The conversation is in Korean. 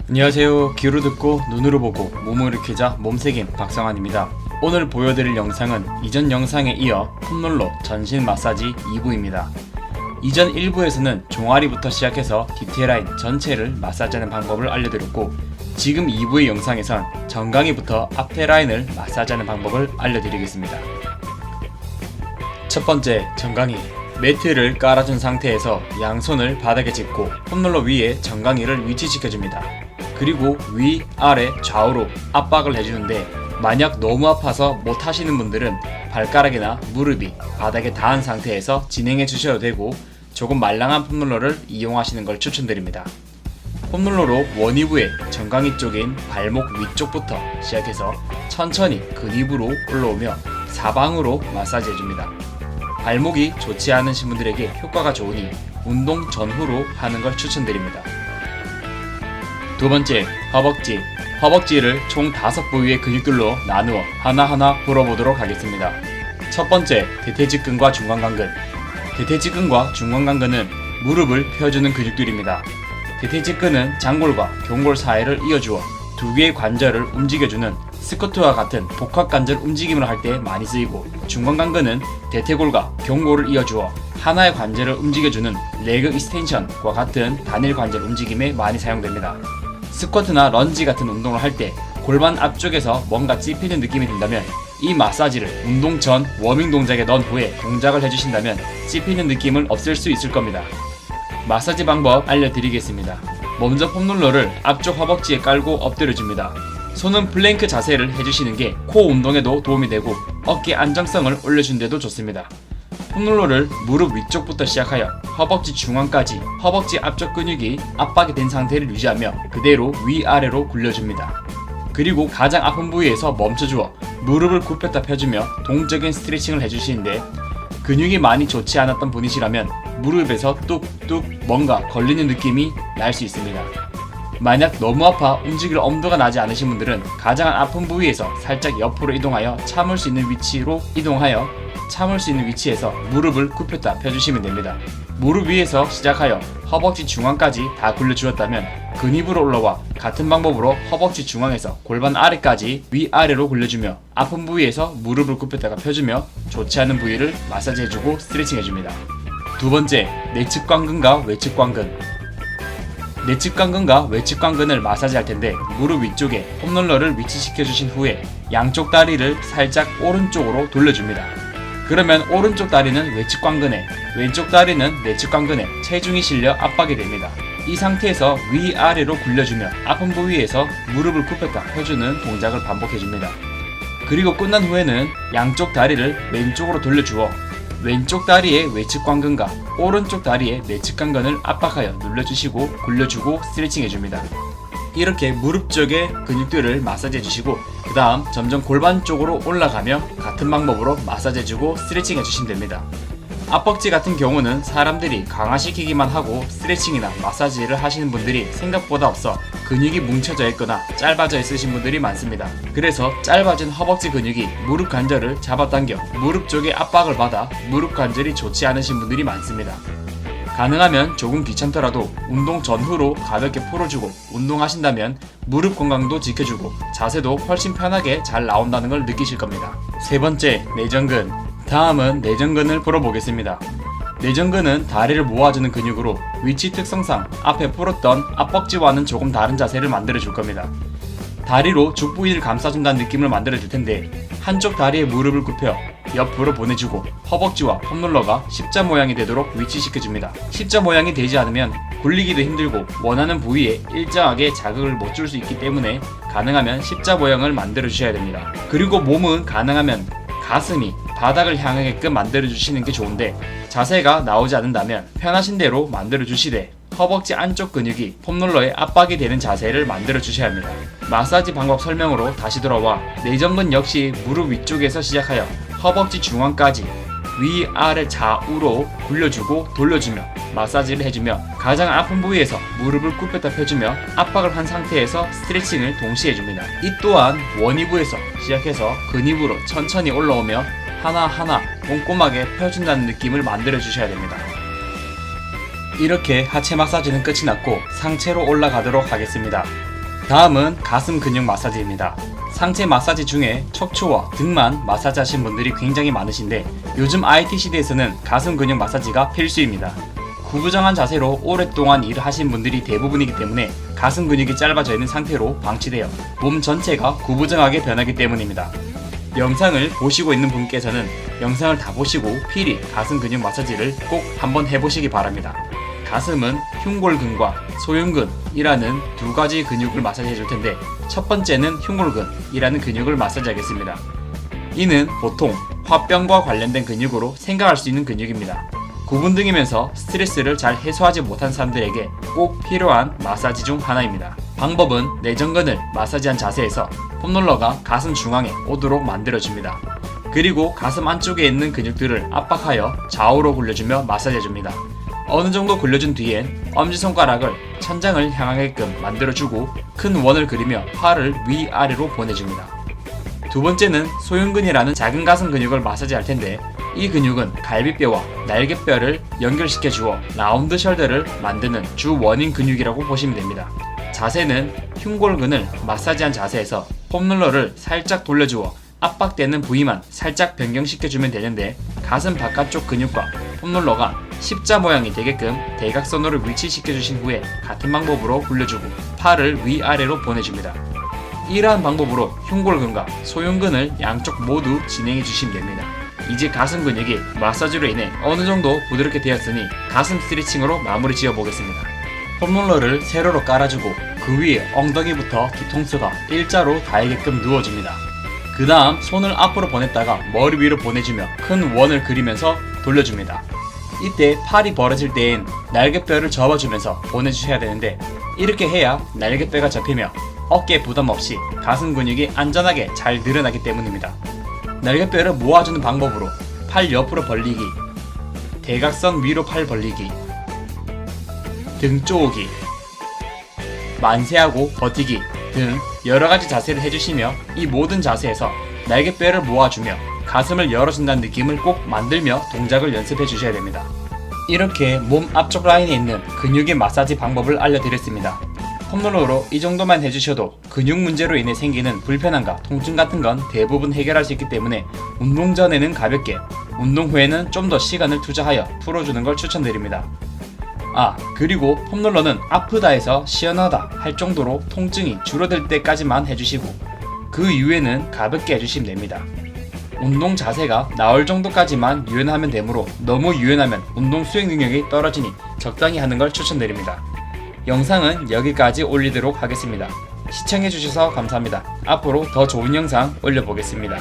안녕하세요. 귀로 듣고 눈으로 보고 몸을 익히자 몸새김 박성환입니다. 오늘 보여드릴 영상은 이전 영상에 이어 폼롤러 전신 마사지 2부입니다. 이전 1부에서는 종아리부터 시작해서 디테일라인 전체를 마사지하는 방법을 알려드렸고, 지금 2부의 영상에선 정강이부터 앞에 라인을 마사지하는 방법을 알려드리겠습니다. 첫 번째, 정강이. 매트를 깔아준 상태에서 양손을 바닥에 짚고 폼롤러 위에 정강이를 위치시켜줍니다. 그리고 위, 아래, 좌우로 압박을 해주는데, 만약 너무 아파서 못하시는 분들은 발가락이나 무릎이 바닥에 닿은 상태에서 진행해 주셔도 되고, 조금 말랑한 폼롤러를 이용하시는 걸 추천드립니다. 폼롤러로 원위부의 정강이 쪽인 발목 위쪽부터 시작해서 천천히 근위부로 올라오며 사방으로 마사지 해줍니다. 발목이 좋지 않으신 분들에게 효과가 좋으니 운동 전후로 하는 걸 추천드립니다. 두 번째, 허벅지. 허벅지를 총 5부위의 근육들로 나누어 하나하나 풀어보도록 하겠습니다. 첫 번째, 대퇴직근과 중간강근. 대퇴직근과 중간강근은 무릎을 펴주는 근육들입니다. 대퇴직근은 장골과 경골 사이를 이어주어 두 개의 관절을 움직여주는 스쿼트와 같은 복합관절 움직임을 할 때 많이 쓰이고, 중간강근은 대퇴골과 경골을 이어주어 하나의 관절을 움직여주는 레그 익스텐션과 같은 단일 관절 움직임에 많이 사용됩니다. 스쿼트나 런지 같은 운동을 할 때 골반 앞쪽에서 뭔가 찝히는 느낌이 든다면 이 마사지를 운동 전 워밍 동작에 넣은 후에 동작을 해주신다면 찝히는 느낌을 없앨 수 있을 겁니다. 마사지 방법 알려드리겠습니다. 먼저 폼롤러를 앞쪽 허벅지에 깔고 엎드려줍니다. 손은 플랭크 자세를 해주시는 게 코 운동에도 도움이 되고 어깨 안정성을 올려준 데도 좋습니다. 폼롤러를 무릎 위쪽부터 시작하여 허벅지 중앙까지 허벅지 앞쪽 근육이 압박이 된 상태를 유지하며 그대로 위아래로 굴려줍니다. 그리고 가장 아픈 부위에서 멈춰주어 무릎을 굽혔다 펴주며 동적인 스트레칭을 해주시는데, 근육이 많이 좋지 않았던 분이시라면 무릎에서 뚝뚝 뭔가 걸리는 느낌이 날 수 있습니다. 만약 너무 아파 움직일 엄두가 나지 않으신 분들은 가장 아픈 부위에서 살짝 옆으로 이동하여 참을 수 있는 위치에서 무릎을 굽혔다 펴주시면 됩니다. 무릎 위에서 시작하여 허벅지 중앙까지 다 굴려주었다면 근위부로 올라와 같은 방법으로 허벅지 중앙에서 골반 아래까지 위아래로 굴려주며 아픈 부위에서 무릎을 굽혔다가 펴주며 좋지 않은 부위를 마사지해주고 스트레칭해줍니다. 두 번째, 내측관근과 외측관근. 내측관근과 외측관근을 마사지할 텐데, 무릎 위쪽에 폼롤러를 위치시켜주신 후에 양쪽 다리를 살짝 오른쪽으로 돌려줍니다. 그러면 오른쪽 다리는 외측관근에, 왼쪽 다리는 내측관근에 체중이 실려 압박이 됩니다. 이 상태에서 위아래로 굴려주며 아픈 부위에서 무릎을 굽혔다 펴주는 동작을 반복해줍니다. 그리고 끝난 후에는 양쪽 다리를 왼쪽으로 돌려주어 왼쪽 다리의 외측관근과 오른쪽 다리의 내측관근을 압박하여 눌러주시고 굴려주고 스트레칭 해줍니다. 이렇게 무릎 쪽의 근육들을 마사지 해주시고, 그 다음 점점 골반 쪽으로 올라가며 같은 방법으로 마사지 해주고 스트레칭 해주시면 됩니다. 앞벅지 같은 경우는 사람들이 강화시키기만 하고 스트레칭이나 마사지를 하시는 분들이 생각보다 없어 근육이 뭉쳐져 있거나 짧아져 있으신 분들이 많습니다. 그래서 짧아진 허벅지 근육이 무릎 관절을 잡아당겨 무릎 쪽에 압박을 받아 무릎 관절이 좋지 않으신 분들이 많습니다. 가능하면 조금 귀찮더라도 운동 전후로 가볍게 풀어주고 운동하신다면 무릎 건강도 지켜주고 자세도 훨씬 편하게 잘 나온다는 걸 느끼실 겁니다. 세 번째, 내전근. 다음은 내전근을 풀어보겠습니다. 내전근은 다리를 모아주는 근육으로 위치 특성상 앞에 풀었던 앞벅지와는 조금 다른 자세를 만들어줄 겁니다. 다리로 죽부위를 감싸준다는 느낌을 만들어줄 텐데, 한쪽 다리에 무릎을 굽혀 옆으로 보내주고 허벅지와 폼롤러가 십자 모양이 되도록 위치시켜줍니다. 십자 모양이 되지 않으면 굴리기도 힘들고 원하는 부위에 일정하게 자극을 못 줄 수 있기 때문에 가능하면 십자 모양을 만들어 주셔야 됩니다. 그리고 몸은 가능하면 가슴이 바닥을 향하게끔 만들어 주시는 게 좋은데, 자세가 나오지 않는다면 편하신 대로 만들어 주시되 허벅지 안쪽 근육이 폼롤러에 압박이 되는 자세를 만들어 주셔야 합니다. 마사지 방법 설명으로 다시 돌아와 내전근 역시 무릎 위쪽에서 시작하여 허벅지 중앙까지 위아래 좌우로 굴려주고 돌려주며 마사지를 해주며 가장 아픈 부위에서 무릎을 굽혔다 펴주며 압박을 한 상태에서 스트레칭을 동시에 해줍니다. 이 또한 원위부에서 시작해서 근위부로 천천히 올라오며 하나하나 꼼꼼하게 펴준다는 느낌을 만들어 주셔야 됩니다. 이렇게 하체 마사지는 끝이 났고 상체로 올라가도록 하겠습니다. 다음은 가슴 근육 마사지입니다. 상체 마사지 중에 척추와 등만 마사지 하신 분들이 굉장히 많으신데 요즘 IT 시대에서는 가슴 근육 마사지가 필수입니다. 구부정한 자세로 오랫동안 일을 하신 분들이 대부분이기 때문에 가슴 근육이 짧아져 있는 상태로 방치되어 몸 전체가 구부정하게 변하기 때문입니다. 영상을 보시고 있는 분께서는 영상을 다 보시고 필히 가슴 근육 마사지를 꼭 한번 해보시기 바랍니다. 가슴은 흉골근과 소흉근이라는 두 가지 근육을 마사지 해줄 텐데 첫 번째는 흉골근이라는 근육을 마사지 하겠습니다. 이는 보통 화병과 관련된 근육으로 생각할 수 있는 근육입니다. 구분등이면서 스트레스를 잘 해소하지 못한 사람들에게 꼭 필요한 마사지 중 하나입니다. 방법은 내전근을 마사지한 자세에서 폼롤러가 가슴 중앙에 오도록 만들어줍니다. 그리고 가슴 안쪽에 있는 근육들을 압박하여 좌우로 굴려주며 마사지해줍니다. 어느 정도 굴려준 뒤엔 엄지손가락을 천장을 향하게끔 만들어주고 큰 원을 그리며 팔을 위아래로 보내줍니다. 두 번째는 소흉근이라는 작은 가슴 근육을 마사지할 텐데 이 근육은 갈비뼈와 날개뼈를 연결시켜 주어 라운드 숄더를 만드는 주 원인 근육이라고 보시면 됩니다. 자세는 흉골근을 마사지한 자세에서 폼롤러를 살짝 돌려주어 압박되는 부위만 살짝 변경시켜주면 되는데 가슴 바깥쪽 근육과 폼롤러가 십자 모양이 되게끔 대각선으로 위치시켜주신 후에 같은 방법으로 굴려주고 팔을 위아래로 보내줍니다. 이러한 방법으로 흉골근과 소흉근을 양쪽 모두 진행해 주시면 됩니다. 이제 가슴 근육이 마사지로 인해 어느 정도 부드럽게 되었으니 가슴 스트레칭으로 마무리 지어 보겠습니다. 폼롤러를 세로로 깔아주고 그 위에 엉덩이부터 뒤통수가 일자로 닿게끔 누워줍니다. 그 다음 손을 앞으로 보냈다가 머리 위로 보내주며 큰 원을 그리면서 돌려줍니다. 이때 팔이 벌어질 때엔 날개뼈를 접어주면서 보내주셔야 되는데 이렇게 해야 날개뼈가 접히며 어깨에 부담 없이 가슴 근육이 안전하게 잘 늘어나기 때문입니다. 날개뼈를 모아주는 방법으로 팔 옆으로 벌리기, 대각선 위로 팔 벌리기, 등 쪼우기, 만세하고 버티기 등 여러가지 자세를 해주시며 이 모든 자세에서 날개뼈를 모아주며 가슴을 열어준다는 느낌을 꼭 만들며 동작을 연습해 주셔야 됩니다. 이렇게 몸 앞쪽 라인에 있는 근육의 마사지 방법을 알려드렸습니다. 폼롤러로 이 정도만 해주셔도 근육 문제로 인해 생기는 불편함과 통증 같은 건 대부분 해결할 수 있기 때문에 운동 전에는 가볍게, 운동 후에는 좀 더 시간을 투자하여 풀어주는 걸 추천드립니다. 그리고 폼롤러는 아프다 해서 시원하다 할 정도로 통증이 줄어들 때까지만 해주시고 그 이후에는 가볍게 해주시면 됩니다. 운동 자세가 나올 정도까지만 유연하면 되므로 너무 유연하면 운동 수행 능력이 떨어지니 적당히 하는 걸 추천드립니다. 영상은 여기까지 올리도록 하겠습니다. 시청해주셔서 감사합니다. 앞으로 더 좋은 영상 올려보겠습니다.